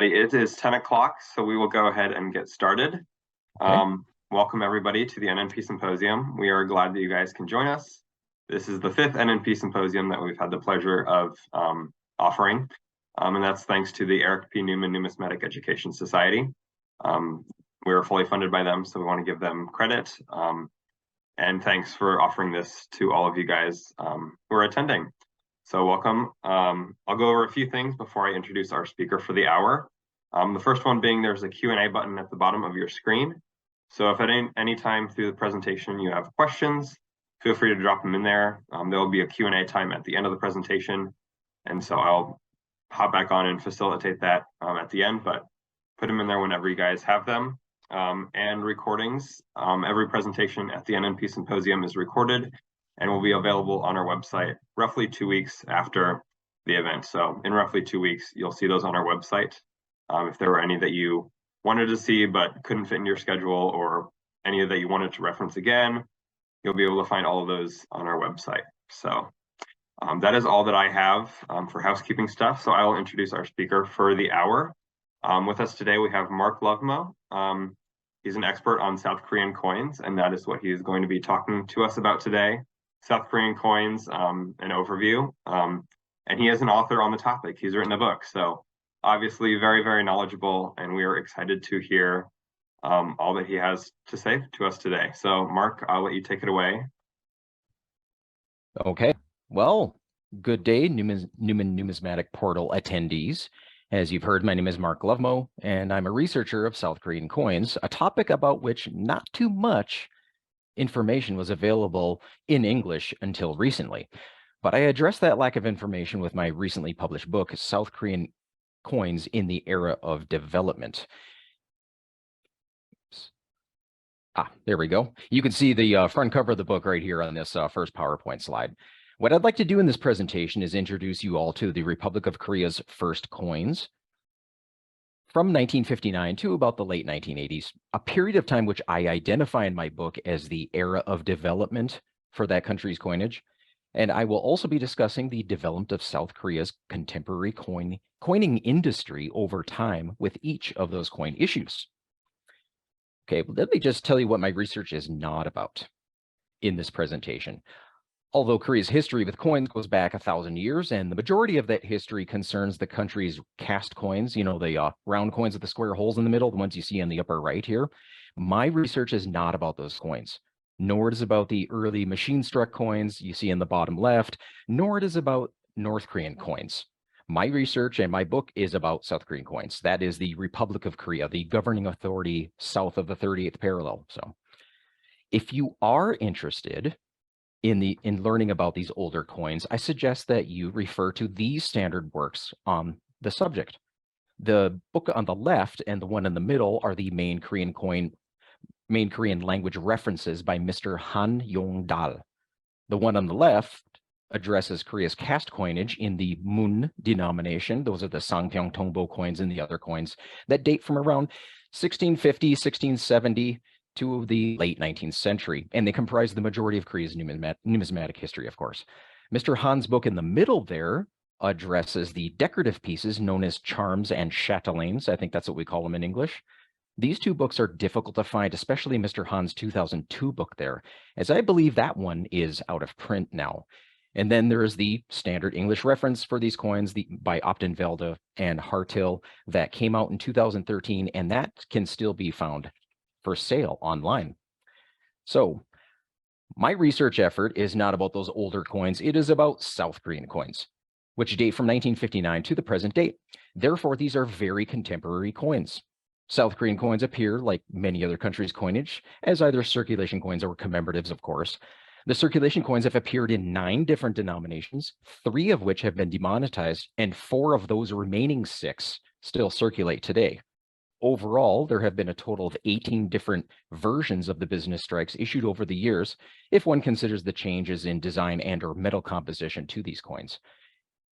It is 10 o'clock, so we will go ahead and get started. Okay. Welcome everybody to the NNP Symposium. We are glad that you guys can join us. This is the fifth NNP Symposium that we've had the pleasure of offering, and that's thanks to the Eric P. Newman Numismatic Education Society. We are fully funded by them, so we want to give them credit. And thanks for offering this to all of you guys who are attending. So welcome. I'll go over a few things before I introduce our speaker for the hour. The first one being there's a Q&A button at the bottom of your screen. So if at any time through the presentation you have questions, feel free to drop them in there. There will be a Q&A time at the end of the presentation. And so I'll hop back on and facilitate that at the end, but put them in there whenever you guys have them. And recordings. Every presentation at the NNP Symposium is recorded and will be available on our website roughly 2 weeks after the event. So in roughly 2 weeks, you'll see those on our website. If there were any that you wanted to see but couldn't fit in your schedule, or any that you wanted to reference again, you'll be able to find all of those on our website. So that is all that I have for housekeeping stuff. So I will introduce our speaker for the hour. With us today, we have Mark Lovmo. He's an expert on South Korean coins, and that is what he is going to be talking to us about today. South Korean coins, an overview, and he is an author on the topic. He's written a book, so obviously very, very knowledgeable, and we are excited to hear all that he has to say to us today. So Mark, I'll let you take it away. Okay. Well, good day, Newman Numismatic Portal attendees. As you've heard, my name is Mark Lovmo, and I'm a researcher of South Korean coins, a topic about which not too much information was available in English until recently. But I addressed that lack of information with my recently published book, South Korean Coins in the Era of Development. There we go. You can see the front cover of the book right here on this first PowerPoint slide. What I'd like to do in this presentation is introduce you all to the Republic of Korea's first coins from 1959 to about the late 1980s, a period of time which I identify in my book as the era of development for that country's coinage. And I will also be discussing the development of South Korea's contemporary coining industry over time with each of those coin issues. Okay, well, let me just tell you what my research is not about in this presentation. Although Korea's history with coins goes back 1,000 years, and the majority of that history concerns the country's cast coins, the round coins with the square holes in the middle, the ones you see on the upper right here. My research is not about those coins, nor it is about the early machine-struck coins you see in the bottom left, nor it is about North Korean coins. My research and my book is about South Korean coins. That is the Republic of Korea, the governing authority south of the 38th parallel. So if you are interested in learning about these older coins, I suggest that you refer to these standard works on the subject. The book on the left and the one in the middle are the main Korean language references by Mr. Han Yong-dal. The one on the left addresses Korea's cast coinage in the Mun denomination. Those are the Sangpyeong Tongbo coins and the other coins that date from around 1650, 1670, to the late 19th century, and they comprise the majority of Korea's numismatic history, of course. Mr. Han's book in the middle there addresses the decorative pieces known as charms and chatelaines. I think that's what we call them in English. These two books are difficult to find, especially Mr. Han's 2002 book there, as I believe that one is out of print now. And then there is the standard English reference for these coins by Upton Velde and Hartill that came out in 2013, and that can still be found for sale online. So my research effort is not about those older coins. It is about South Korean coins, which date from 1959 to the present date. Therefore, these are very contemporary coins. South Korean coins appear, like many other countries' coinage, as either circulation coins or commemoratives, of course. The circulation coins have appeared in 9 different denominations, 3 of which have been demonetized, and 4 of those remaining 6 still circulate today. Overall, there have been a total of 18 different versions of the business strikes issued over the years, if one considers the changes in design and or metal composition to these coins.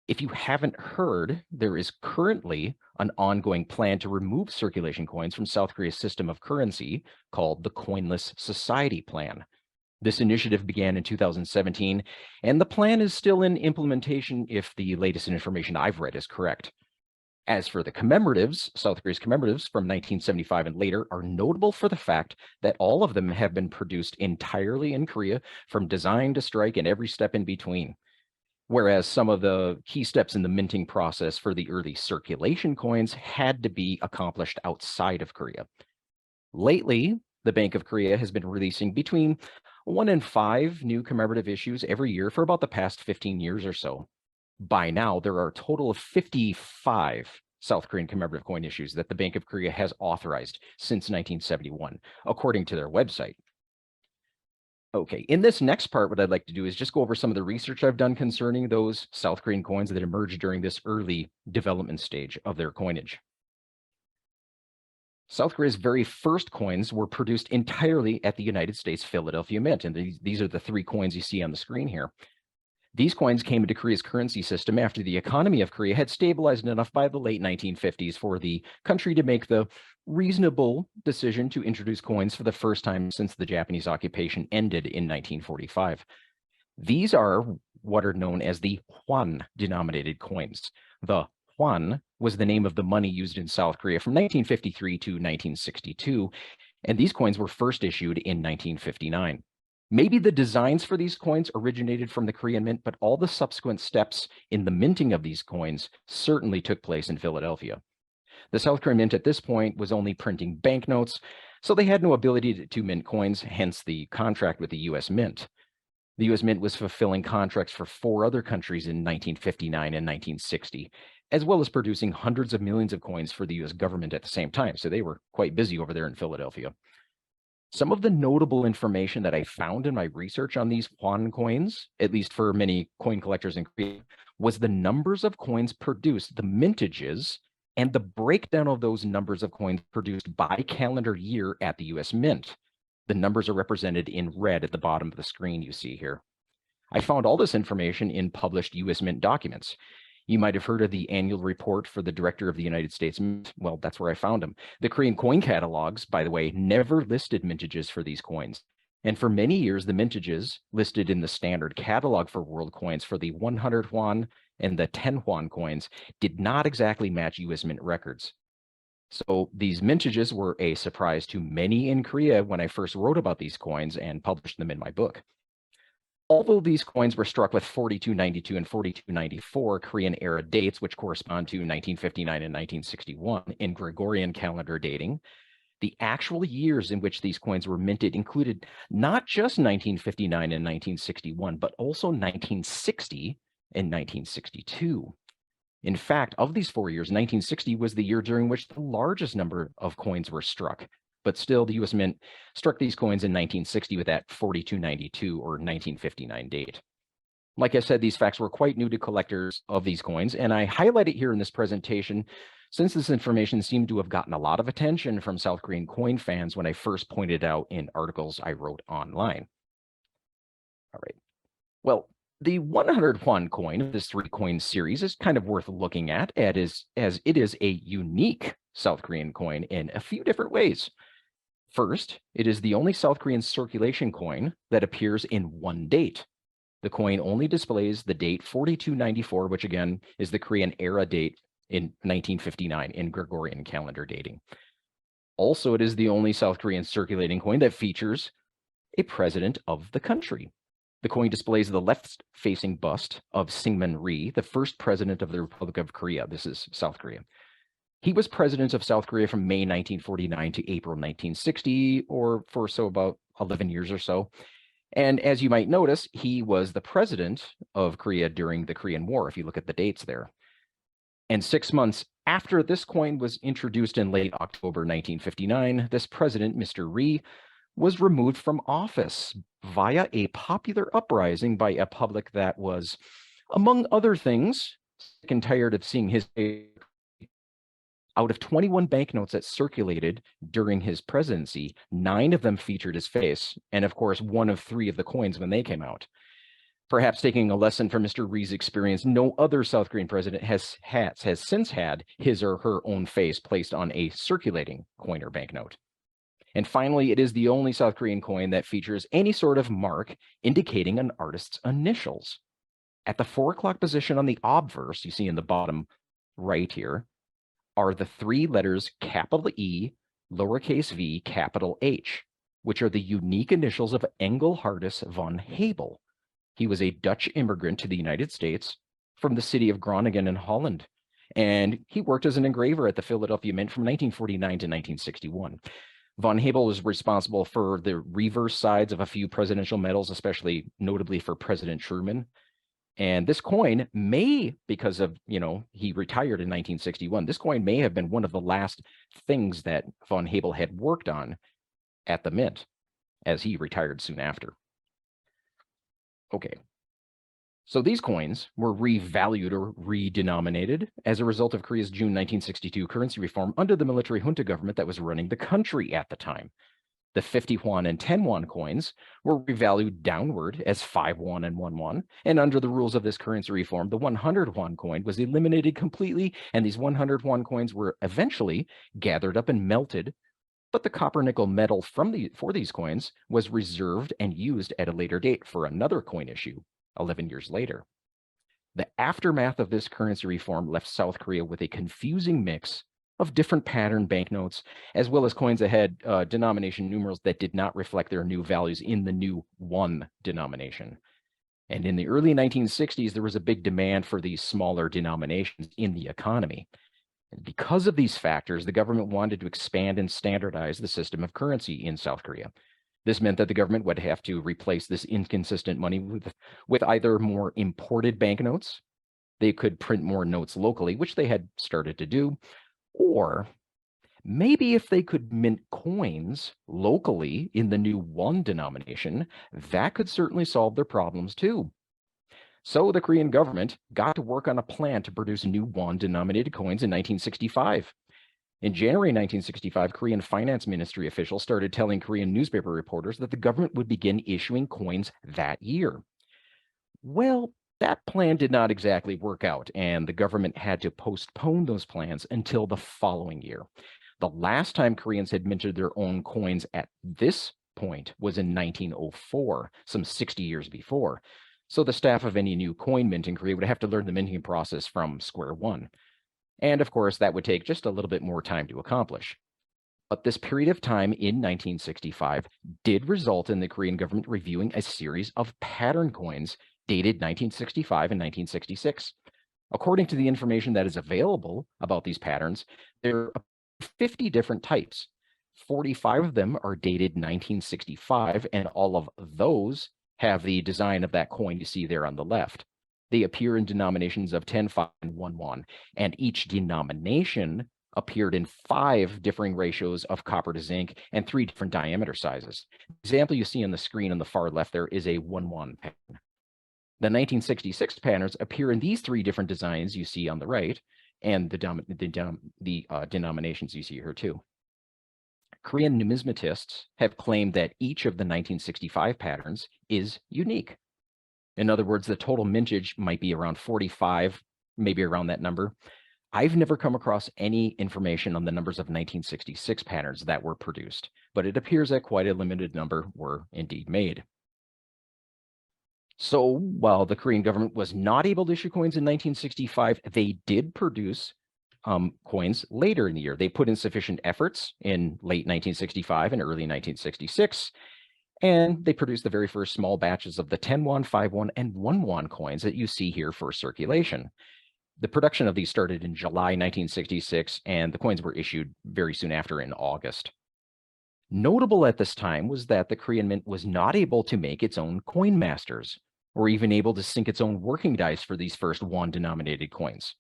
If you haven't heard, there is currently an ongoing plan to remove circulation coins from South Korea's system of currency called the Coinless Society Plan. This initiative began in 2017, and the plan is still in implementation if the latest information I've read is correct. As for the commemoratives, South Korea's commemoratives from 1975 and later are notable for the fact that all of them have been produced entirely in Korea, from design to strike and every step in between. Whereas some of the key steps in the minting process for the early circulation coins had to be accomplished outside of Korea. Lately, the Bank of Korea has been releasing between 1 and 5 new commemorative issues every year for about the past 15 years or so. By now, there are a total of 55 South Korean commemorative coin issues that the Bank of Korea has authorized since 1971, according to their website. Okay, in this next part, what I'd like to do is just go over some of the research I've done concerning those South Korean coins that emerged during this early development stage of their coinage. South Korea's very first coins were produced entirely at the United States Philadelphia Mint, and these are the 3 coins you see on the screen here. These coins came into Korea's currency system after the economy of Korea had stabilized enough by the late 1950s for the country to make the reasonable decision to introduce coins for the first time since the Japanese occupation ended in 1945. These are what are known as the Hwan-denominated coins. The Hwan was the name of the money used in South Korea from 1953 to 1962, and these coins were first issued in 1959. Maybe the designs for these coins originated from the Korean Mint, but all the subsequent steps in the minting of these coins certainly took place in Philadelphia. The South Korean Mint at this point was only printing banknotes, so they had no ability to mint coins, hence the contract with the U.S. Mint. The U.S. Mint was fulfilling contracts for 4 other countries in 1959 and 1960, as well as producing hundreds of millions of coins for the U.S. government at the same time, so they were quite busy over there in Philadelphia. Some of the notable information that I found in my research on these Hwan coins, at least for many coin collectors in Korea, was the numbers of coins produced, the mintages, and the breakdown of those numbers of coins produced by calendar year at the U.S. Mint. The numbers are represented in red at the bottom of the screen you see here. I found all this information in published U.S. Mint documents. You might have heard of the annual report for the director of the United States Mint. Well, that's where I found them. The Korean coin catalogs, by the way, never listed mintages for these coins. And for many years, the mintages listed in the standard catalog for world coins for the 100 Hwan and the 10 Hwan coins did not exactly match U.S. Mint records. So these mintages were a surprise to many in Korea when I first wrote about these coins and published them in my book. Although these coins were struck with 4292 and 4294 Korean era dates, which correspond to 1959 and 1961 in Gregorian calendar dating, the actual years in which these coins were minted included not just 1959 and 1961, but also 1960 and 1962. In fact, of these 4 years, 1960 was the year during which the largest number of coins were struck. But still, the U.S. Mint struck these coins in 1960 with that 4292 or 1959 date. Like I said, these facts were quite new to collectors of these coins, and I highlight it here in this presentation since this information seemed to have gotten a lot of attention from South Korean coin fans when I first pointed out in articles I wrote online. All right. Well, the 100 Hwan coin of this 3-coin series is kind of worth looking at, as it is a unique South Korean coin in a few different ways. First, it is the only South Korean circulation coin that appears in one date. The coin only displays the date 4294, which again is the Korean era date in 1959 in Gregorian calendar dating. Also, it is the only South Korean circulating coin that features a president of the country. The coin displays the left-facing bust of Syngman Rhee, the first president of the Republic of Korea. This is South Korea. He was president of South Korea from May 1949 to April 1960, or for about 11 years or so. And as you might notice, he was the president of Korea during the Korean War, if you look at the dates there. And 6 months after this coin was introduced in late October 1959, this president, Mr. Rhee, was removed from office via a popular uprising by a public that was, among other things, sick and tired of seeing his out of 21 banknotes that circulated during his presidency, 9 of them featured his face, and of course, 1 of 3 of the coins when they came out. Perhaps taking a lesson from Mr. Rhee's experience, no other South Korean president has since had his or her own face placed on a circulating coin or banknote. And finally, it is the only South Korean coin that features any sort of mark indicating an artist's initials. At the 4 o'clock position on the obverse, you see in the bottom right here, are the three letters capital E, lowercase v, capital H, which are the unique initials of Engelhardus von Hebel. He was a Dutch immigrant to the United States from the city of Groningen in Holland, and he worked as an engraver at the Philadelphia Mint from 1949 to 1961. Von Hebel was responsible for the reverse sides of a few presidential medals, especially notably for President Truman. And this coin may, because of, he retired in 1961, this coin may have been one of the last things that von Hebel had worked on at the Mint, as he retired soon after. Okay. So these coins were revalued or redenominated as a result of Korea's June 1962 currency reform under the military junta government that was running the country at the time. The 50 won and 10 won coins were revalued downward as 5 won and 1 won. And under the rules of this currency reform, the 100 won coin was eliminated completely, and these 100 won coins were eventually gathered up and melted. But the copper nickel metal for these coins was reserved and used at a later date for another coin issue 11 years later. The aftermath of this currency reform left South Korea with a confusing mix of different pattern banknotes, as well as coins that had denomination numerals that did not reflect their new values in the new won denomination. And in the early 1960s, there was a big demand for these smaller denominations in the economy. And because of these factors, the government wanted to expand and standardize the system of currency in South Korea. This meant that the government would have to replace this inconsistent money with either more imported banknotes. They could print more notes locally, which they had started to do, or maybe if they could mint coins locally in the new won denomination, that could certainly solve their problems too. So the Korean government got to work on a plan to produce new won-denominated coins in 1965. In January 1965, Korean Finance Ministry officials started telling Korean newspaper reporters that the government would begin issuing coins that year. Well, that plan did not exactly work out, and the government had to postpone those plans until the following year. The last time Koreans had minted their own coins at this point was in 1904, some 60 years before. So the staff of any new coin mint in Korea would have to learn the minting process from square one. And of course, that would take just a little bit more time to accomplish. But this period of time in 1965 did result in the Korean government reviewing a series of pattern coins dated 1965 and 1966. According to the information that is available about these patterns, there are 50 different types. 45 of them are dated 1965, and all of those have the design of that coin you see there on the left. They appear in denominations of 10, 5, and 1 won, and each denomination appeared in 5 differing ratios of copper to zinc and 3 different diameter sizes. The example you see on the screen on the far left there is a 1 won pattern. The 1966 patterns appear in these 3 different designs you see on the right, and the denominations you see here too. Korean numismatists have claimed that each of the 1965 patterns is unique. In other words, the total mintage might be around 45, maybe around that number. I've never come across any information on the numbers of 1966 patterns that were produced, but it appears that quite a limited number were indeed made. So while the Korean government was not able to issue coins in 1965, they did produce coins later in the year. They put in sufficient efforts in late 1965 and early 1966, and they produced the very first small batches of the 10 won, 5 won, and 1 won coins that you see here for circulation. The production of these started in July 1966, and the coins were issued very soon after in August. Notable at this time was that the Korean Mint was not able to make its own coin masters, or even able to sink its own working dice for these first won-denominated coins.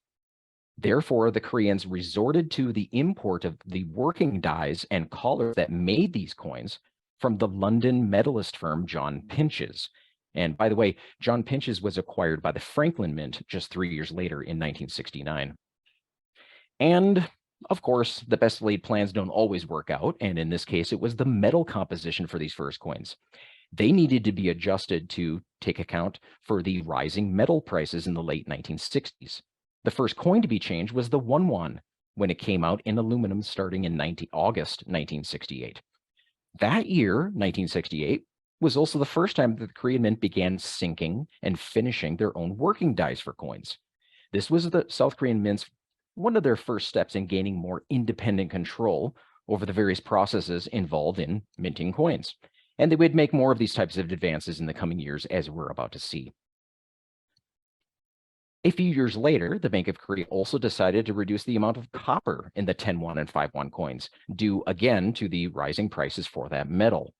Therefore, the Koreans resorted to the import of the working dies and collars that made these coins from the London medalist firm John Pinch's. And by the way, John Pinch's was acquired by the Franklin Mint just 3 years later in 1969. And of course, the best laid plans don't always work out, and in this case, it was the metal composition for these first coins. They needed to be adjusted to take account for the rising metal prices in the late 1960s. The first coin to be changed was the 1 won, when it came out in aluminum starting in August 1968. That year, 1968, was also the first time that the Korean Mint began sinking and finishing their own working dies for coins. This was the South Korean Mint's one of their first steps in gaining more independent control over the various processes involved in minting coins. And they would make more of these types of advances in the coming years, as we're about to see. A few years later, the Bank of Korea also decided to reduce the amount of copper in the 10-won and 5-won coins, due again to the rising prices for that metal.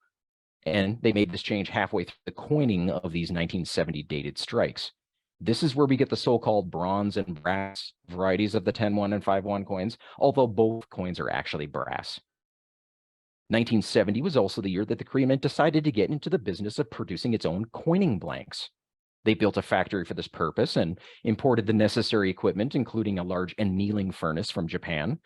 And they made this change halfway through the coining of these 1970 dated strikes. This is where we get the so-called bronze and brass varieties of the 10-won and 5-won coins, although both coins are actually brass. 1970 was also the year that the Korean Mint decided to get into the business of producing its own coining blanks. They built a factory for this purpose and imported the necessary equipment, including a large annealing furnace from Japan.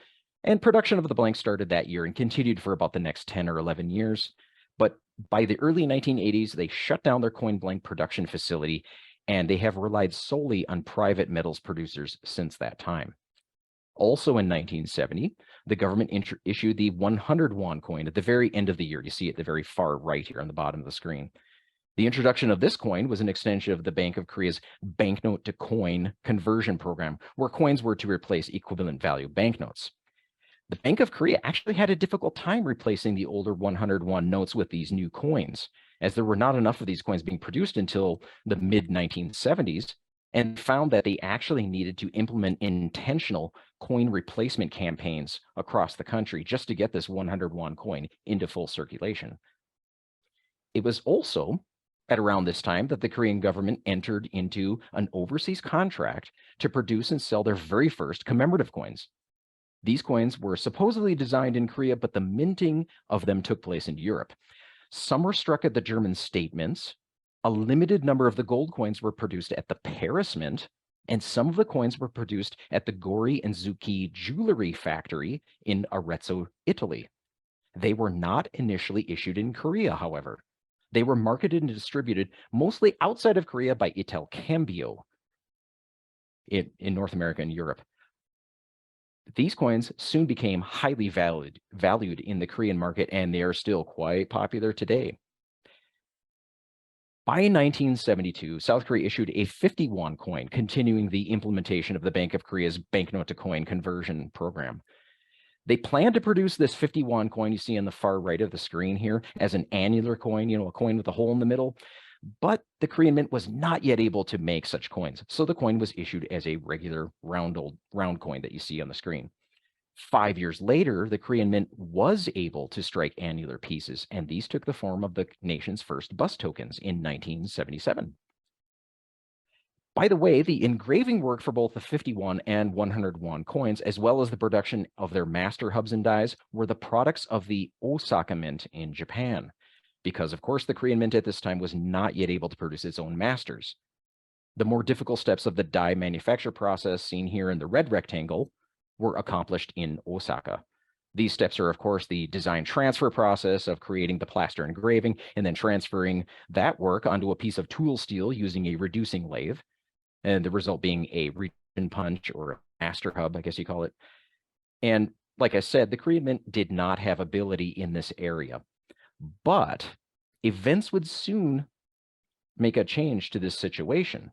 And production of the blanks started that year and continued for about the next 10 or 11 years. But by the early 1980s, they shut down their coin blank production facility, and they have relied solely on private metals producers since that time. Also in 1970, the government issued the 100 won coin at the very end of the year. You see it at the very far right here on the bottom of the screen. The introduction of this coin was an extension of the Bank of Korea's banknote to coin conversion program, where coins were to replace equivalent value banknotes. The Bank of Korea actually had a difficult time replacing the older 100 won notes with these new coins, as there were not enough of these coins being produced until the mid-1970s, and found that they actually needed to implement intentional coin replacement campaigns across the country just to get this 100 won coin into full circulation. It was also at around this time that the Korean government entered into an overseas contract to produce and sell their very first commemorative coins. These coins were supposedly designed in Korea, but the minting of them took place in Europe. Some were struck at the German state mints. A limited number of the gold coins were produced at the Paris Mint, and some of the coins were produced at the Gori and Zucchi jewelry factory in Arezzo, Italy. They were not initially issued in Korea, however. They were marketed and distributed mostly outside of Korea by Italcambio in North America and Europe. These coins soon became highly valued in the Korean market, and they are still quite popular today. By 1972, South Korea issued a 50 won coin, continuing the implementation of the Bank of Korea's banknote to coin conversion program. They planned to produce this 50 won coin you see on the far right of the screen here as an annular coin, a coin with a hole in the middle, but the Korean Mint was not yet able to make such coins, so the coin was issued as a regular round coin that you see on the screen. 5 years later, the Korean Mint was able to strike annular pieces, and these took the form of the nation's first bus tokens in 1977. By the way, the engraving work for both the 50 won and 100 won coins, as well as the production of their master hubs and dies, were the products of the Osaka Mint in Japan, because, of course, the Korean Mint at this time was not yet able to produce its own masters. The more difficult steps of the die manufacture process, seen here in the red rectangle, were accomplished in Osaka. These steps are, of course, the design transfer process of creating the plaster engraving and then transferring that work onto a piece of tool steel using a reducing lathe, and the result being a region punch or a master hub, I guess you call it. And like I said, the Korean Mint did not have ability in this area, but events would soon make a change to this situation.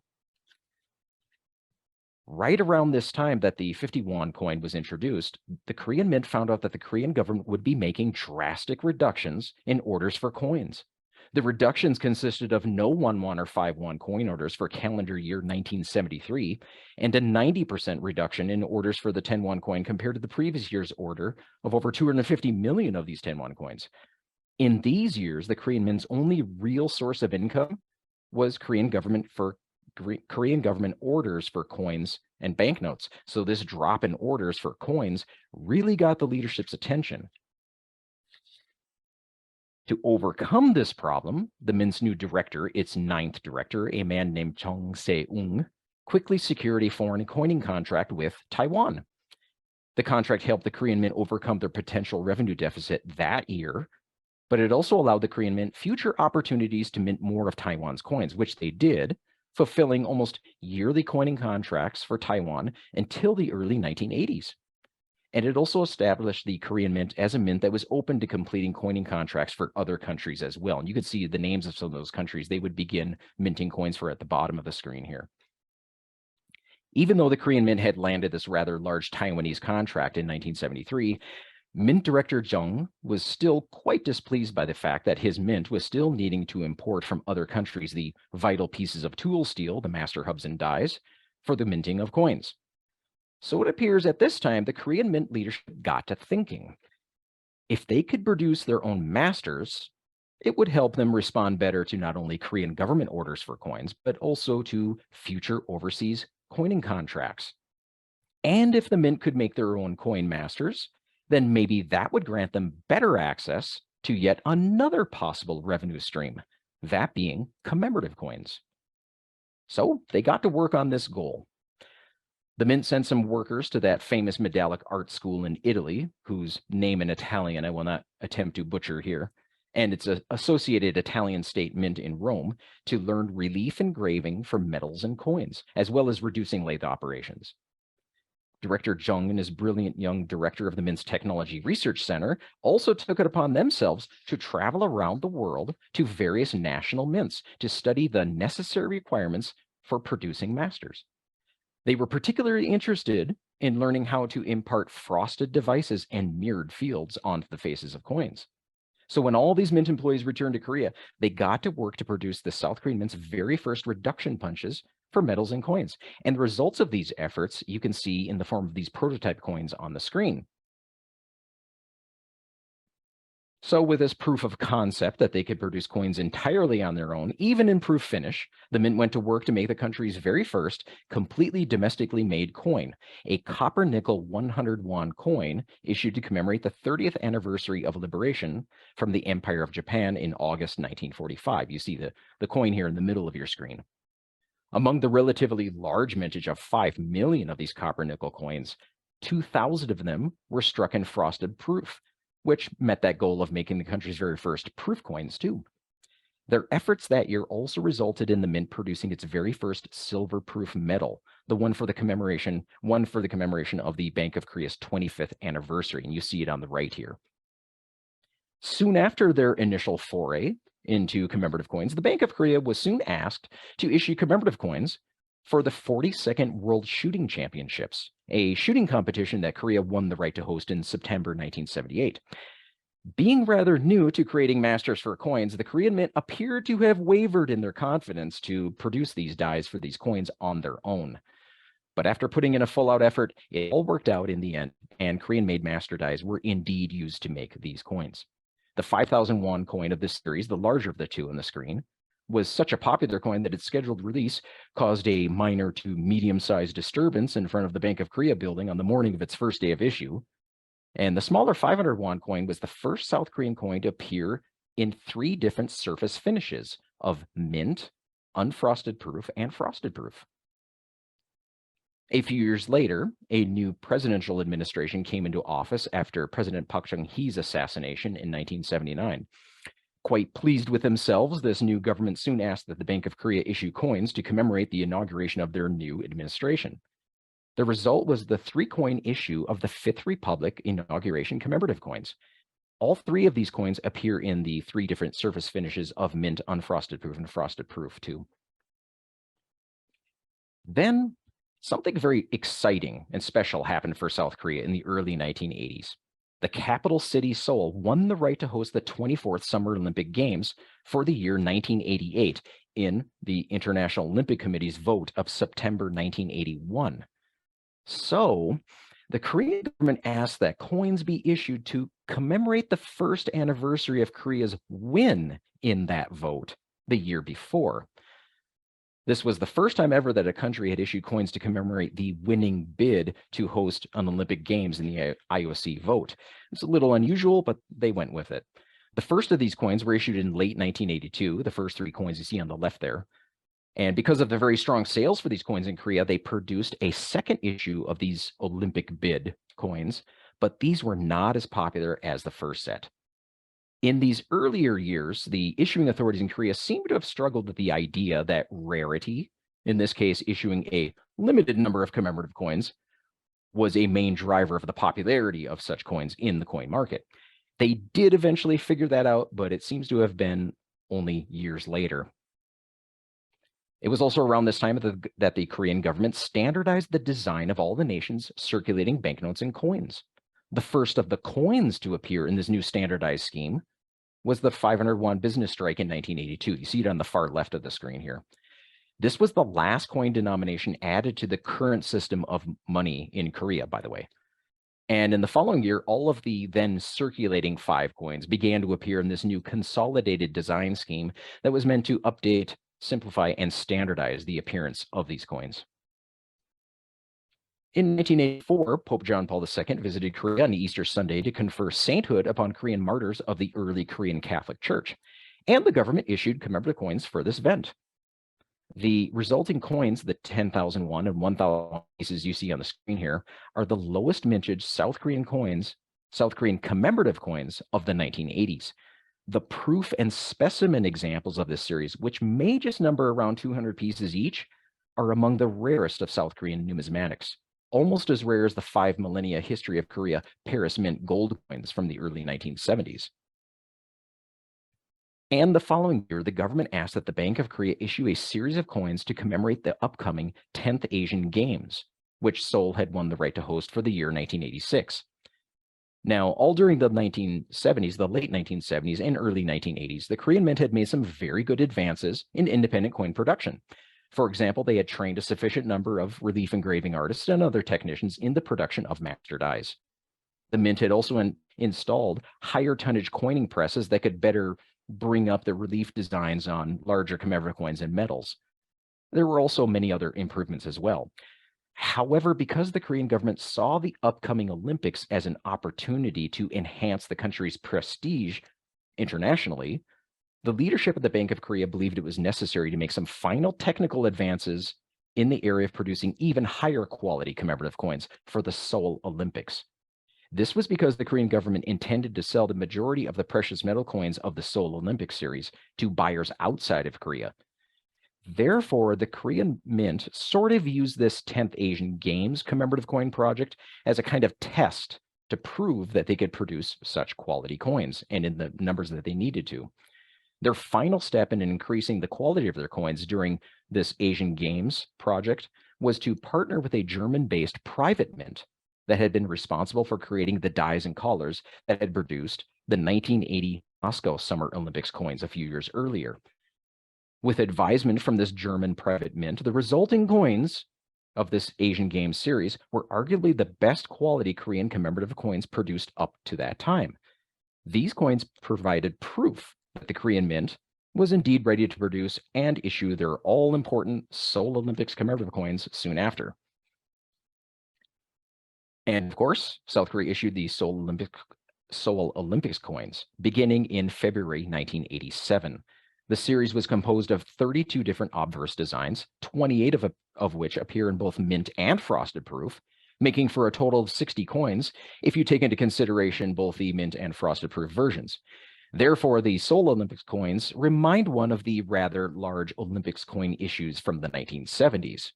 Right around this time that the 50 won coin was introduced, the Korean Mint found out that the Korean government would be making drastic reductions in orders for coins. The reductions consisted of no 1 won or 5 won coin orders for calendar year 1973, and a 90% reduction in orders for the 10 won coin compared to the previous year's order of over 250 million of these 10 won coins. In these years, the Korean Mint's only real source of income was Korean government orders for coins and banknotes. So this drop in orders for coins really got the leadership's attention. To overcome this problem, the Mint's new director, its 9th director, a man named Chung Se-ung, quickly secured a foreign coining contract with Taiwan. The contract helped the Korean Mint overcome their potential revenue deficit that year, but it also allowed the Korean Mint future opportunities to mint more of Taiwan's coins, which they did, fulfilling almost yearly coining contracts for Taiwan until the early 1980s. And it also established the Korean Mint as a mint that was open to completing coining contracts for other countries as well. And you can see the names of some of those countries they would begin minting coins for at the bottom of the screen here. Even though the Korean Mint had landed this rather large Taiwanese contract in 1973, Mint Director Jung was still quite displeased by the fact that his mint was still needing to import from other countries the vital pieces of tool steel, the master hubs and dies, for the minting of coins. So it appears at this time the Korean Mint leadership got to thinking. If they could produce their own masters, it would help them respond better to not only Korean government orders for coins, but also to future overseas coining contracts. And if the mint could make their own coin masters, then maybe that would grant them better access to yet another possible revenue stream, that being commemorative coins. So they got to work on this goal. The mint sent some workers to that famous medallic art school in Italy, whose name in Italian I will not attempt to butcher here, and its associated Italian state mint in Rome, to learn relief engraving for metals and coins, as well as reducing lathe operations. Director Jung and his brilliant young director of the Mint's Technology Research Center also took it upon themselves to travel around the world to various national mints to study the necessary requirements for producing masters. They were particularly interested in learning how to impart frosted devices and mirrored fields onto the faces of coins. So when all these mint employees returned to Korea, they got to work to produce the South Korean Mint's very first reduction punches for metals and coins. And the results of these efforts you can see in the form of these prototype coins on the screen. So with this proof of concept that they could produce coins entirely on their own, even in proof finish, the mint went to work to make the country's very first completely domestically made coin, a copper nickel 100 won coin issued to commemorate the 30th anniversary of liberation from the Empire of Japan in August 1945. You see the coin here in the middle of your screen. Among the relatively large mintage of 5 million of these copper nickel coins, 2,000 of them were struck in frosted proof, which met that goal of making the country's very first proof coins too. Their efforts that year also resulted in the mint producing its very first silver proof medal, the one for the commemoration of the Bank of Korea's 25th anniversary, and you see it on the right here. Soon after their initial foray into commemorative coins, the Bank of Korea was soon asked to issue commemorative coins for the 42nd World Shooting Championships, a shooting competition that Korea won the right to host in September 1978. Being rather new to creating masters for coins, the Korean Mint appeared to have wavered in their confidence to produce these dies for these coins on their own. But after putting in a full-out effort, it all worked out in the end, and Korean-made master dies were indeed used to make these coins. The 5,000 won coin of this series, the larger of the two on the screen, was such a popular coin that its scheduled release caused a minor to medium-sized disturbance in front of the Bank of Korea building on the morning of its first day of issue. And the smaller 500 won coin was the first South Korean coin to appear in 3 different surface finishes of mint, unfrosted proof, and frosted proof. A few years later, a new presidential administration came into office after President Park Chung-hee's assassination in 1979. Quite pleased with themselves, this new government soon asked that the Bank of Korea issue coins to commemorate the inauguration of their new administration. The result was the 3-coin issue of the Fifth Republic inauguration commemorative coins. All 3 of these coins appear in the 3 different surface finishes of mint, unfrosted proof, and frosted proof too. Then, something very exciting and special happened for South Korea in the early 1980s. The capital city, Seoul, won the right to host the 24th Summer Olympic Games for the year 1988 in the International Olympic Committee's vote of September 1981. So, the Korean government asked that coins be issued to commemorate the first anniversary of Korea's win in that vote the year before. This was the first time ever that a country had issued coins to commemorate the winning bid to host an Olympic Games in the IOC vote. It's a little unusual, but they went with it. The first of these coins were issued in late 1982, the first 3 coins you see on the left there. And because of the very strong sales for these coins in Korea, they produced a second issue of these Olympic bid coins, but these were not as popular as the first set. In these earlier years, the issuing authorities in Korea seem to have struggled with the idea that rarity, in this case issuing a limited number of commemorative coins, was a main driver of the popularity of such coins in the coin market. They did eventually figure that out, but it seems to have been only years later. It was also around this time that the Korean government standardized the design of all the nation's circulating banknotes and coins. The first of the coins to appear in this new standardized scheme was the 500 won business strike in 1982. You see it on the far left of the screen here. This was the last coin denomination added to the current system of money in Korea, by the way. And in the following year, all of the then circulating 5 coins began to appear in this new consolidated design scheme that was meant to update, simplify, and standardize the appearance of these coins. In 1984, Pope John Paul II visited Korea on Easter Sunday to confer sainthood upon Korean martyrs of the early Korean Catholic Church, and the government issued commemorative coins for this event. The resulting coins, the 10,000 won and 1,000 pieces you see on the screen here, are the lowest mintage South Korean commemorative coins of the 1980s. The proof and specimen examples of this series, which may just number around 200 pieces each, are among the rarest of South Korean numismatics, almost as rare as the 5 millennia history of Korea Paris Mint gold coins from the early 1970s. And the following year, the government asked that the Bank of Korea issue a series of coins to commemorate the upcoming 10th Asian Games, which Seoul had won the right to host for the year 1986. Now, all during the 1970s, the late 1970s and early 1980s, the Korean Mint had made some very good advances in independent coin production. For example, they had trained a sufficient number of relief engraving artists and other technicians in the production of master dies. The Mint had also installed higher tonnage coining presses that could better bring up the relief designs on larger commemorative coins and metals. There were also many other improvements as well. However, because the Korean government saw the upcoming Olympics as an opportunity to enhance the country's prestige internationally, the leadership of the Bank of Korea believed it was necessary to make some final technical advances in the area of producing even higher quality commemorative coins for the Seoul Olympics. This was because the Korean government intended to sell the majority of the precious metal coins of the Seoul Olympic series to buyers outside of Korea. Therefore, the Korean Mint sort of used this 10th Asian Games commemorative coin project as a kind of test to prove that they could produce such quality coins and in the numbers that they needed to. Their final step in increasing the quality of their coins during this Asian Games project was to partner with a German-based private mint that had been responsible for creating the dies and collars that had produced the 1980 Moscow Summer Olympics coins a few years earlier. With advisement from this German private mint, the resulting coins of this Asian Games series were arguably the best quality Korean commemorative coins produced up to that time. These coins provided proof that the Korean Mint was indeed ready to produce and issue their all-important Seoul Olympics commemorative coins soon after. And of course, South Korea issued the Seoul Olympics coins beginning in February 1987. The series was composed of 32 different obverse designs, 28 of which appear in both mint and frosted proof, making for a total of 60 coins if you take into consideration both the mint and frosted proof versions. Therefore, the Seoul Olympics coins remind one of the rather large Olympics coin issues from the 1970s.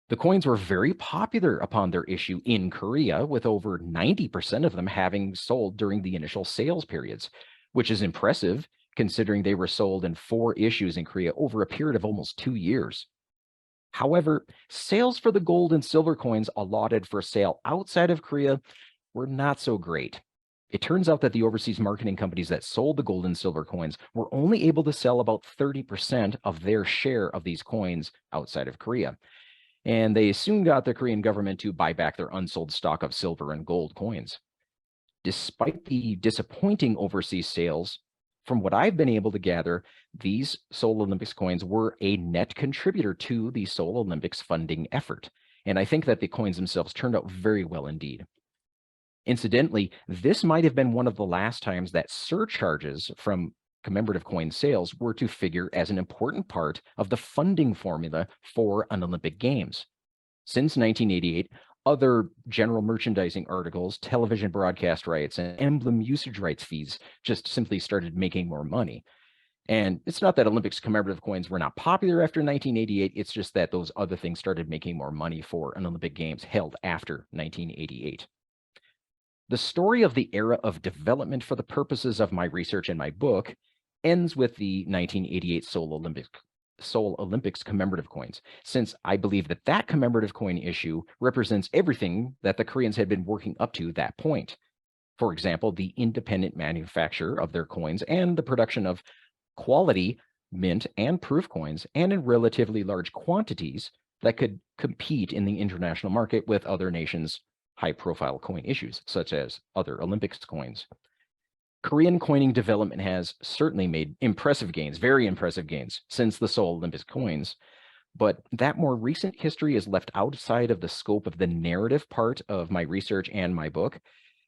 The coins were very popular upon their issue in Korea, with over 90% of them having sold during the initial sales periods, which is impressive considering they were sold in 4 issues in Korea over a period of almost 2 years. However, sales for the gold and silver coins allotted for sale outside of Korea were not so great. It turns out that the overseas marketing companies that sold the gold and silver coins were only able to sell about 30% of their share of these coins outside of Korea. And they soon got the Korean government to buy back their unsold stock of silver and gold coins. Despite the disappointing overseas sales, from what I've been able to gather, these Seoul Olympics coins were a net contributor to the Seoul Olympics funding effort. And I think that the coins themselves turned out very well indeed. Incidentally, this might have been one of the last times that surcharges from commemorative coin sales were to figure as an important part of the funding formula for an Olympic Games. Since 1988, other general merchandising articles, television broadcast rights, and emblem usage rights fees just simply started making more money. And it's not that Olympics commemorative coins were not popular after 1988, it's just that those other things started making more money for an Olympic Games held after 1988. The story of the era of development for the purposes of my research in my book ends with the 1988 Seoul Seoul Olympics commemorative coins, since I believe that that commemorative coin issue represents everything that the Koreans had been working up to that point. For example, the independent manufacture of their coins and the production of quality mint and proof coins, and in relatively large quantities that could compete in the international market with other nations' high-profile coin issues, such as other Olympics coins. Korean coining development has certainly made impressive gains, very impressive gains, since the Seoul Olympics coins, but that more recent history is left outside of the scope of the narrative part of my research and my book,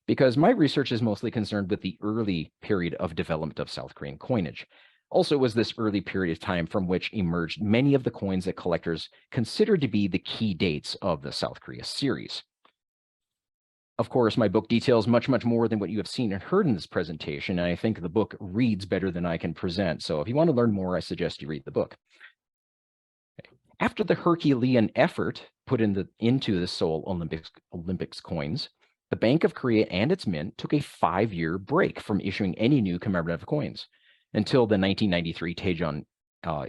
because my research is mostly concerned with the early period of development of South Korean coinage. Also, it was this early period of time from which emerged many of the coins that collectors considered to be the key dates of the South Korea series. Of course, my book details much, much more than what you have seen and heard in this presentation, and I think the book reads better than I can present. So if you want to learn more, I suggest you read the book. After the Herculean effort put into the Seoul Olympics coins, the Bank of Korea and its mint took a 5-year break from issuing any new commemorative coins until the 1993 Daejeon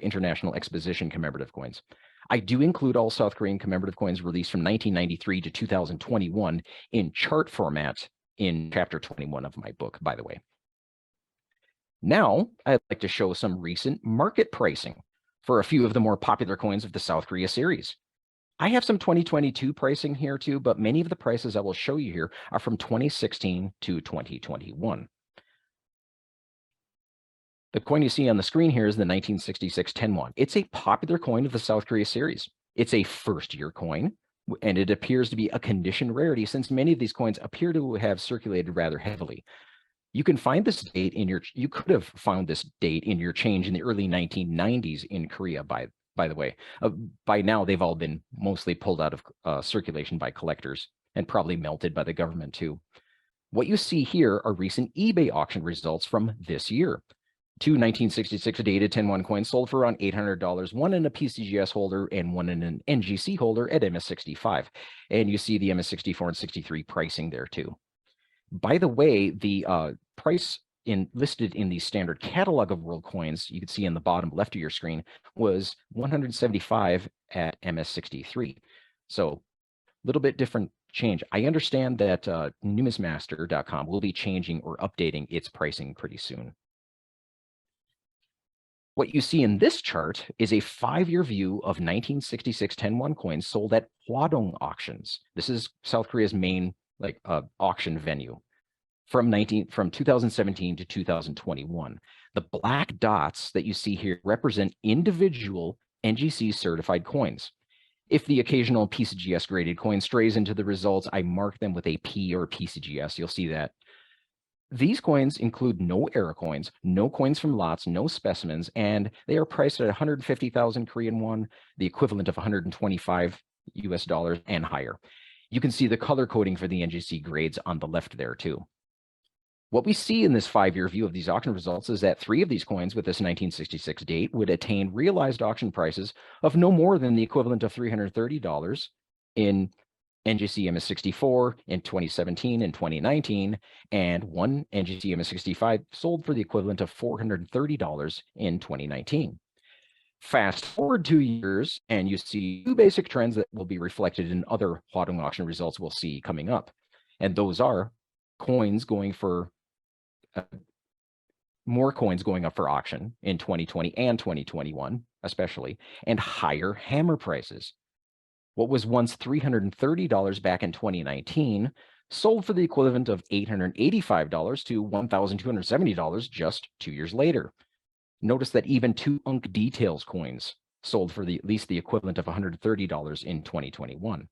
International Exposition commemorative coins. I do include all South Korean commemorative coins released from 1993 to 2021 in chart format in chapter 21 of my book, by the way. Now, I'd like to show some recent market pricing for a few of the more popular coins of the South Korea series. I have some 2022 pricing here too, but many of the prices I will show you here are from 2016 to 2021. The coin you see on the screen here is the 1966 10-won. It's a popular coin of the South Korea series. It's a first-year coin, and it appears to be a condition rarity since many of these coins appear to have circulated rather heavily. You can find this date you could have found this date in your change in the early 1990s in Korea, by the way. By now, they've all been mostly pulled out of circulation by collectors and probably melted by the government too. What you see here are recent eBay auction results from this year. 2 1966 dated 10-won coins sold for around $800, one in a PCGS holder and one in an NGC holder at MS65. And you see the MS64 and 63 pricing there too. By the way, the price listed in the standard catalog of world coins, you can see in the bottom left of your screen, was $175 at MS63. So a little bit different change. I understand that numismatic.com will be changing or updating its pricing pretty soon. What you see in this chart is a 5-year view of 1966 10-won coins sold at Hwadong auctions. This is South Korea's main auction venue from 2017 to 2021. The black dots that you see here represent individual NGC certified coins. If the occasional PCGS graded coin strays into the results, I mark them with a P or PCGS. You'll see that. These coins include no error coins, no coins from lots, no specimens, and they are priced at 150,000 Korean won, the equivalent of 125 US dollars and higher. You can see the color coding for the NGC grades on the left there too. What we see in this 5-year view of these auction results is that 3 of these coins with this 1966 date would attain realized auction prices of no more than the equivalent of $330 in NGC MS64 in 2017 and 2019, and one NGC MS65 sold for the equivalent of $430 in 2019. Fast forward 2 years, and you see 2 basic trends that will be reflected in other Hwadong auction results we'll see coming up. And those are coins going for more coins going up for auction in 2020 and 2021, especially, and higher hammer prices. What was once $330 back in 2019 sold for the equivalent of $885 to $1,270 just 2 years later. Notice that even 2 Unk Details coins sold for at least the equivalent of $130 in 2021.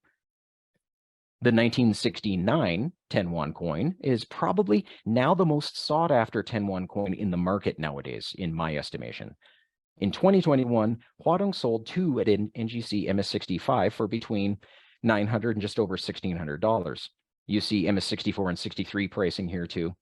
The 1969 10-won coin is probably now the most sought after 10-won coin in the market nowadays, in my estimation. In 2021, Hwadong sold 2 at NGC MS65 for between $900 and just over $1,600. You see MS64 and 63 pricing here too.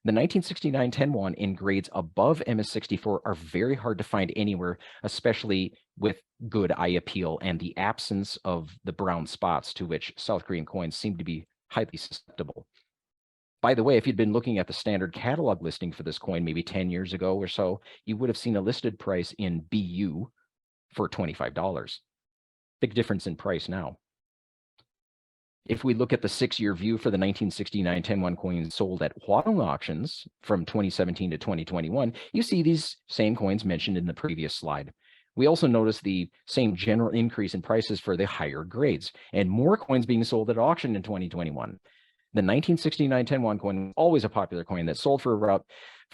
The 1969 10-won in grades above MS64 are very hard to find anywhere, especially with good eye appeal and the absence of the brown spots to which South Korean coins seem to be highly susceptible. By the way, if you'd been looking at the standard catalog listing for this coin maybe 10 years ago or so, you would have seen a listed price in BU for $25. Big difference in price now. If we look at the 6-year view for the 1969 10-1 coins sold at Huadong auctions from 2017 to 2021, you see these same coins mentioned in the previous slide. We also notice the same general increase in prices for the higher grades and more coins being sold at auction in 2021. The 1969 10-1 coin was always a popular coin that sold for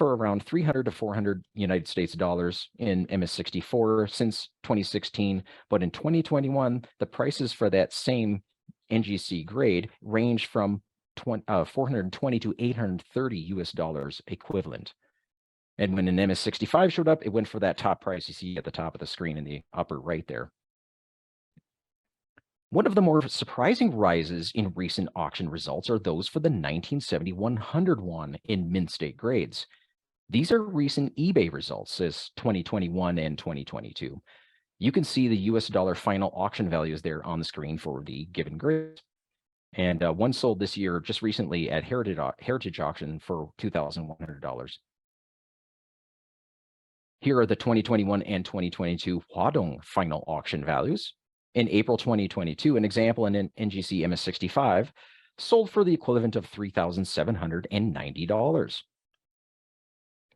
around 300 to 400 United States dollars in MS64 since 2016. But in 2021, the prices for that same NGC grade range from 420 to 830 US dollars equivalent. And when an MS65 showed up, it went for that top price you see at the top of the screen in the upper right there. One of the more surprising rises in recent auction results are those for the 1970 100 won in mint state grades. These are recent eBay results as 2021 and 2022. You can see the US dollar final auction values there on the screen for the given grades. And one sold this year just recently at Heritage Auction for $2,100. Here are the 2021 and 2022 Huadong final auction values. In April 2022, an example in an NGC MS65 sold for the equivalent of $3,790.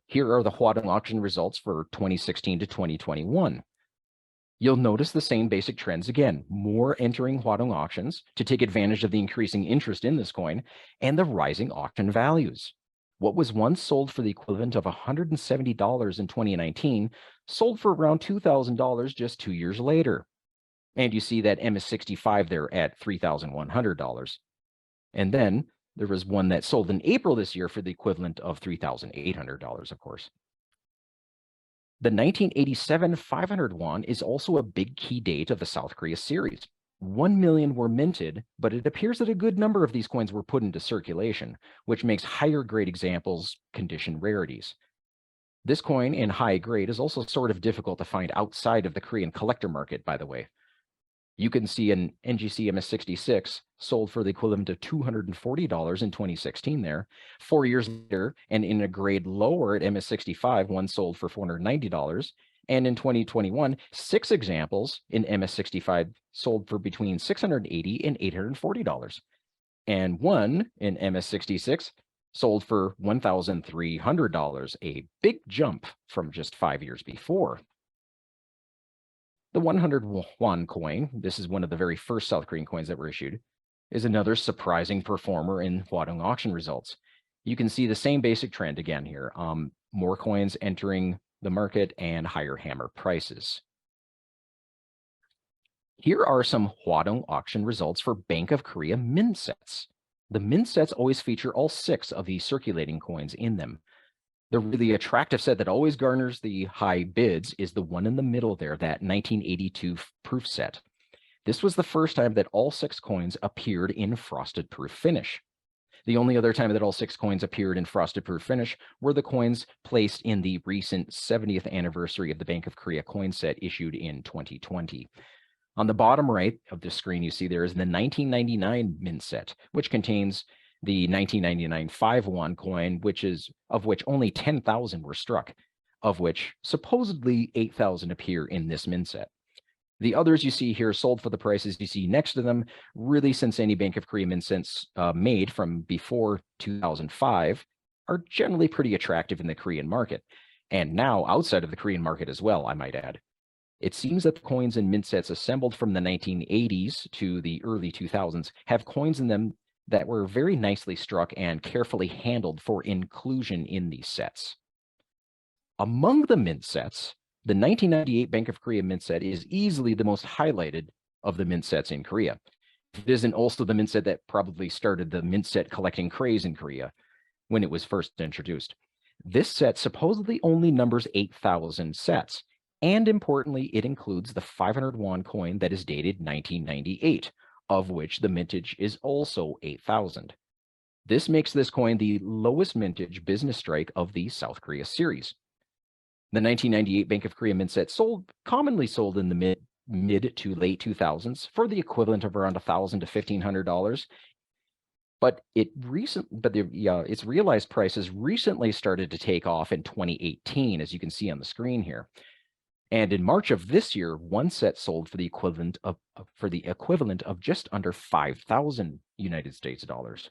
Here are the Huadong auction results for 2016 to 2021. You'll notice the same basic trends again, more entering Huadong auctions to take advantage of the increasing interest in this coin and the rising auction values. What was once sold for the equivalent of $170 in 2019 sold for around $2,000 just 2 years later. And you see that MS65 there at $3,100. And then there was one that sold in April this year for the equivalent of $3,800, of course. The 1987 500 won is also a big key date of the South Korea series. 1 million were minted, but it appears that a good number of these coins were put into circulation, which makes higher grade examples condition rarities. This coin in high grade is also sort of difficult to find outside of the Korean collector market, by the way. You can see an NGC MS66 sold for the equivalent of $240 in 2016 there. 4 years later, and in a grade lower at MS65, one sold for $490. And in 2021, 6 examples in MS65 sold for between $680 and $840. And one in MS66 sold for $1,300, a big jump from just 5 years before. The 100 won coin, this is one of the very first South Korean coins that were issued, is another surprising performer in Huadong auction results. You can see the same basic trend again here. More coins entering the market and higher hammer prices. Here are some Huadong auction results for Bank of Korea mint sets. The mint sets always feature all 6 of the circulating coins in them. The really attractive set that always garners the high bids is the one in the middle there, that 1982 proof set. This was the first time that all 6 coins appeared in frosted proof finish. The only other time that all 6 coins appeared in frosted proof finish were the coins placed in the recent 70th anniversary of the Bank of Korea coin set issued in 2020. On the bottom right of the screen, you see there is the 1999 mint set, which contains the 1999 5 won coin, of which only 10,000 were struck, of which supposedly 8,000 appear in this mint set. The others you see here sold for the prices you see next to them, really since any Bank of Korea mint sets made from before 2005 are generally pretty attractive in the Korean market, and now outside of the Korean market as well, I might add. It seems that the coins and mint sets assembled from the 1980s to the early 2000s have coins in them that were very nicely struck and carefully handled for inclusion in these sets. Among the mint sets, the 1998 Bank of Korea mint set is easily the most highlighted of the mint sets in Korea. It isn't also the mint set that probably started the mint set collecting craze in Korea when it was first introduced. This set supposedly only numbers 8,000 sets, and importantly, it includes the 500 won coin that is dated 1998, of which the mintage is also 8,000. This makes this coin the lowest mintage business strike of the South Korea series. The 1998 Bank of Korea mint set commonly sold in the mid to late 2000s for the equivalent of around $1,000 to $1,500. But its realized prices recently started to take off in 2018, as you can see on the screen here. And in March of this year, one set sold for the equivalent of just under 5,000 United States dollars.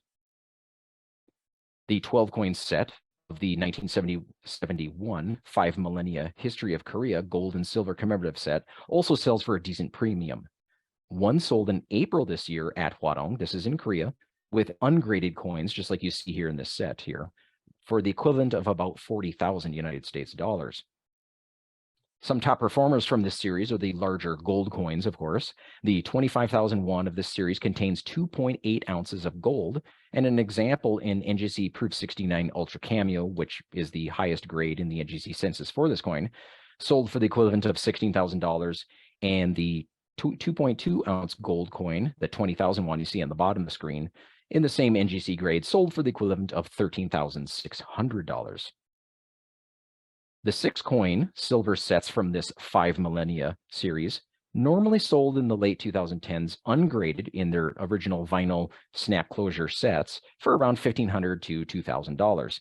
The 12 coin set of the 1971 5 millennia history of Korea gold and silver commemorative set also sells for a decent premium. One sold in April this year at Hwadong, this is in Korea, with ungraded coins, just like you see here in this set here, for the equivalent of about 40,000 United States dollars. Some top performers from this series are the larger gold coins, of course. The 25,001 of this series contains 2.8 ounces of gold, and an example in NGC Proof 69 Ultra Cameo, which is the highest grade in the NGC census for this coin, sold for the equivalent of $16,000, and the 2.2 ounce gold coin, the 20,001 you see on the bottom of the screen, in the same NGC grade, sold for the equivalent of $13,600. The 6 coin silver sets from this 5 millennia series normally sold in the late 2010s ungraded in their original vinyl snap closure sets for around $1,500 to $2,000.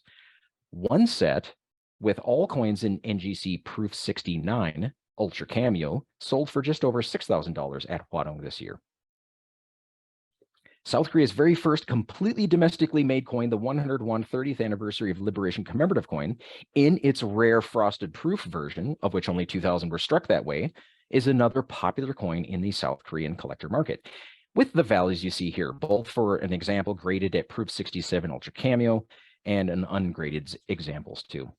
One set with all coins in NGC Proof 69 Ultra Cameo sold for just over $6,000 at Hwadong this year. South Korea's very first completely domestically made coin, the 101 30th anniversary of liberation commemorative coin, in its rare frosted proof version, of which only 2,000 were struck that way, is another popular coin in the South Korean collector market, with the values you see here, both for an example graded at Proof 67 Ultra Cameo and an ungraded examples too.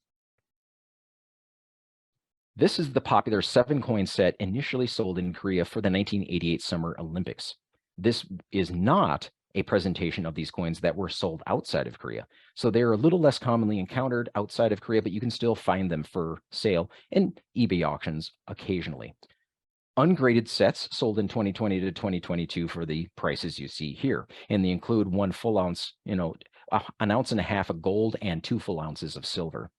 This is the popular 7 coin set initially sold in Korea for the 1988 Summer Olympics. This is not a presentation of these coins that were sold outside of Korea. So they're a little less commonly encountered outside of Korea, but you can still find them for sale in eBay auctions occasionally. Ungraded sets sold in 2020 to 2022 for the prices you see here. And they include 1 full ounce, an ounce and a half of gold and 2 full ounces of silver.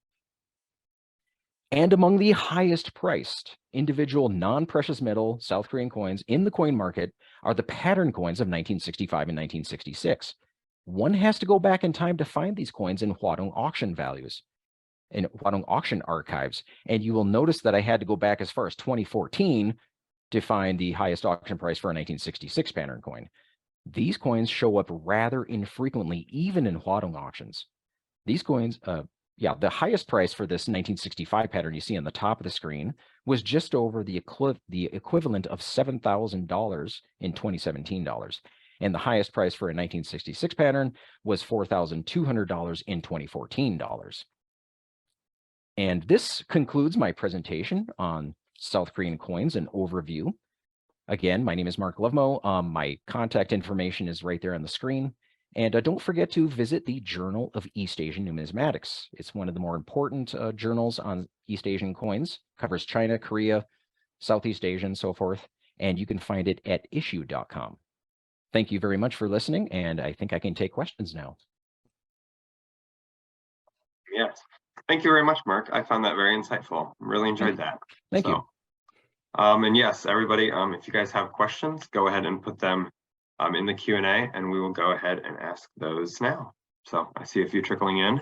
And among the highest priced individual non-precious metal South Korean coins in the coin market are the pattern coins of 1965 and 1966. One has to go back in time to find these coins in Hwadong auction values, in Hwadong auction archives. And you will notice that I had to go back as far as 2014 to find the highest auction price for a 1966 pattern coin. These coins show up rather infrequently, even in Hwadong auctions. These coins, the highest price for this 1965 pattern you see on the top of the screen was just over the equivalent of $7,000 in 2017 dollars. And the highest price for a 1966 pattern was $4,200 in 2014 dollars. And this concludes my presentation on South Korean coins and overview. Again, my name is Mark Lovmo. My contact information is right there on the screen. And don't forget to visit the Journal of East Asian Numismatics. It's one of the more important journals on East Asian coins, covers China, Korea, Southeast Asia, and so forth. And you can find it at issue.com. Thank you very much for listening, and I think I can take questions now. Yes. Thank you very much, Mark. I found that very insightful. Really enjoyed that. Thank you. And yes, everybody, if you guys have questions, go ahead and put them in the Q&A, and we will go ahead and ask those now. So I see a few trickling in.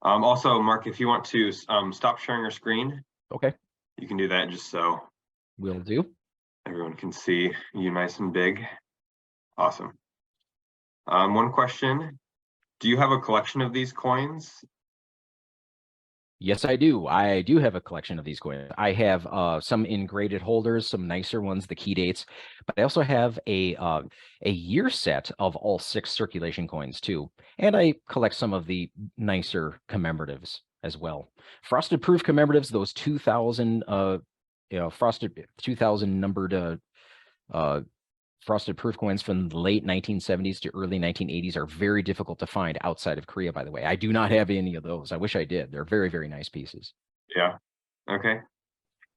Also, Mark, if you want to stop sharing your screen, okay, you can do that just so will do. Everyone can see you nice and big. Awesome. One question, do you have a collection of these coins? Yes, I do. I do have a collection of these coins. I have some in graded holders, some nicer ones, the key dates, but I also have a year set of all 6 circulation coins too. And I collect some of the nicer commemoratives as well. Frosted proof commemoratives, those 2000 frosted 2000 numbered frosted proof coins from the late 1970s to early 1980s are very difficult to find outside of Korea, by the way. I do not have any of those. I wish I did. They're very, very nice pieces. Yeah. Okay.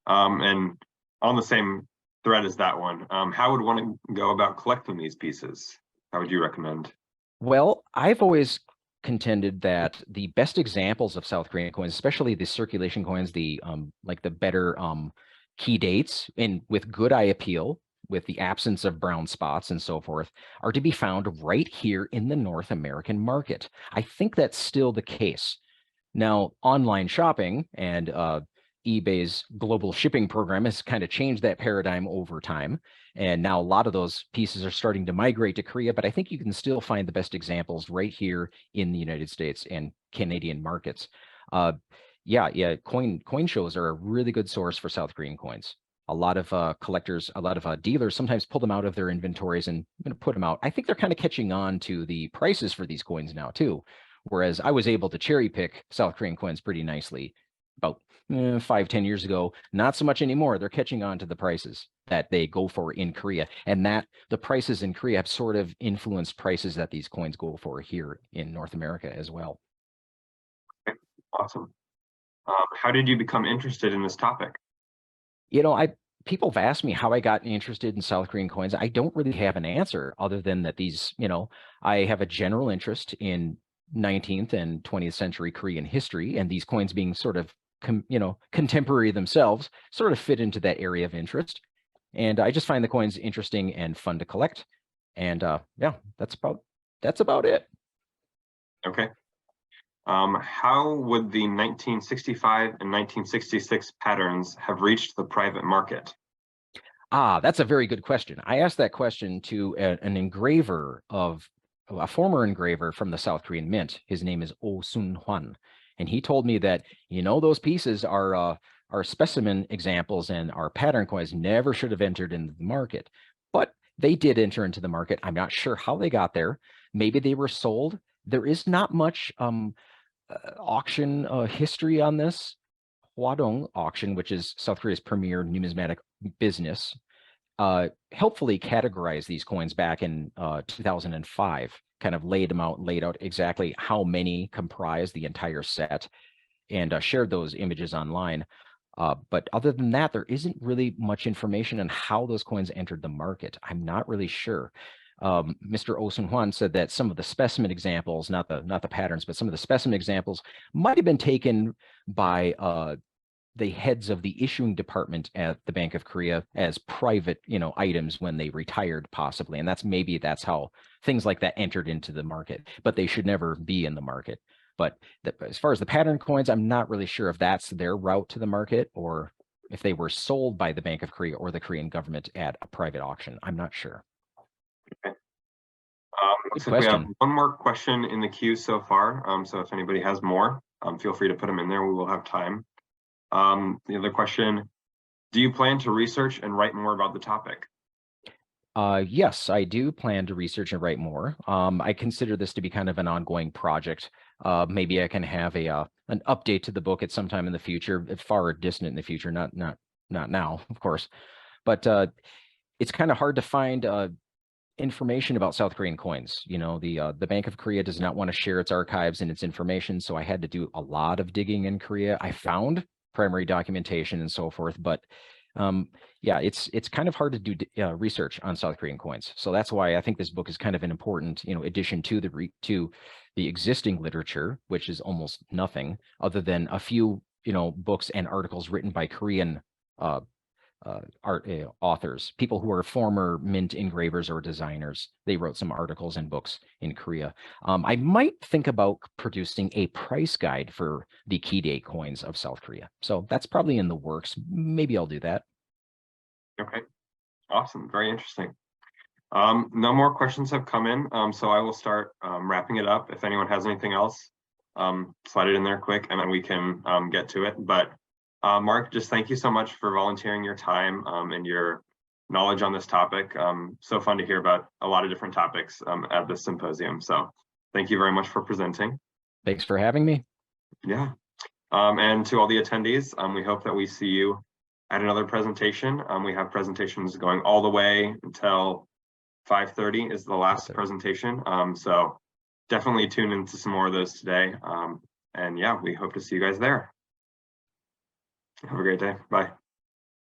And on the same thread as that one, how would one go about collecting these pieces? How would you recommend? Well, I've always contended that the best examples of South Korean coins, especially the circulation coins, the like the better key dates and with good eye appeal, with the absence of brown spots and so forth, are to be found right here in the North American market. I think that's still the case. Now, online shopping and eBay's global shipping program has kind of changed that paradigm over time. And now a lot of those pieces are starting to migrate to Korea, but I think you can still find the best examples right here in the United States and Canadian markets. Yeah, coin shows are a really good source for South Korean coins. A lot of collectors, a lot of dealers sometimes pull them out of their inventories and put them out. I think they're kind of catching on to the prices for these coins now too. Whereas I was able to cherry pick South Korean coins pretty nicely about 5-10 years ago. Not so much anymore. They're catching on to the prices that they go for in Korea, and that the prices in Korea have sort of influenced prices that these coins go for here in North America as well. Okay, awesome. How did you become interested in this topic? People have asked me how I got interested in South Korean coins. I don't really have an answer other than that I have a general interest in 19th and 20th century Korean history, and these coins being sort of contemporary themselves sort of fit into that area of interest. And I just find the coins interesting and fun to collect. And yeah, that's about it. Okay. How would the 1965 and 1966 patterns have reached the private market? That's a very good question. I asked that question to an engraver a former engraver from the South Korean Mint. His name is Oh Sun Hwan. And he told me that, those pieces are specimen examples and our pattern coins never should have entered into the market. But they did enter into the market. I'm not sure how they got there. Maybe they were sold. There is not much auction history on this. Hwadong auction, which is South Korea's premier numismatic business, helpfully categorized these coins back in 2005, kind of laid out exactly how many comprise the entire set, and shared those images online. But other than that, there isn't really much information on how those coins entered the market. I'm not really sure. Mr. Oh Sun Hwan said that some of the specimen examples, not the patterns, but some of the specimen examples might have been taken by the heads of the issuing department at the Bank of Korea as private, items when they retired, possibly. And that's how things like that entered into the market, but they should never be in the market. But as far as the pattern coins, I'm not really sure if that's their route to the market or if they were sold by the Bank of Korea or the Korean government at a private auction. I'm not sure. Okay. Good Looks like we have question. one more question in the queue so far. So if anybody has more, feel free to put them in there. We will have time. The other question, do you plan to research and write more about the topic? Yes, I do plan to research and write more. I consider this to be kind of an ongoing project. Maybe I can have an update to the book at some time in the future, far distant in the future, not now, of course. But it's kind of hard to find information about South Korean coins. The Bank of Korea does not want to share its archives and its information, so I had to do a lot of digging in Korea. I found primary documentation and so forth, but yeah, it's kind of hard to do research on South Korean coins. So that's why I think this book is kind of an important, addition to the existing literature, which is almost nothing other than a few, books and articles written by Korean authors, people who are former mint engravers or designers. They wrote some articles and books in Korea. I might think about producing a price guide for the Key-day coins of South Korea. So that's probably in the works. Maybe I'll do that. Okay, awesome, very interesting. No more questions have come in, so I will start wrapping it up. If anyone has anything else, slide it in there quick and then we can get to it. But Mark, just thank you so much for volunteering your time and your knowledge on this topic. So fun to hear about a lot of different topics at this symposium. So thank you very much for presenting. Thanks for having me. Yeah. And to all the attendees, we hope that we see you at another presentation. We have presentations going all the way until 5:30 is the last presentation. So definitely tune into some more of those today. And yeah, we hope to see you guys there. Have a great day. Bye.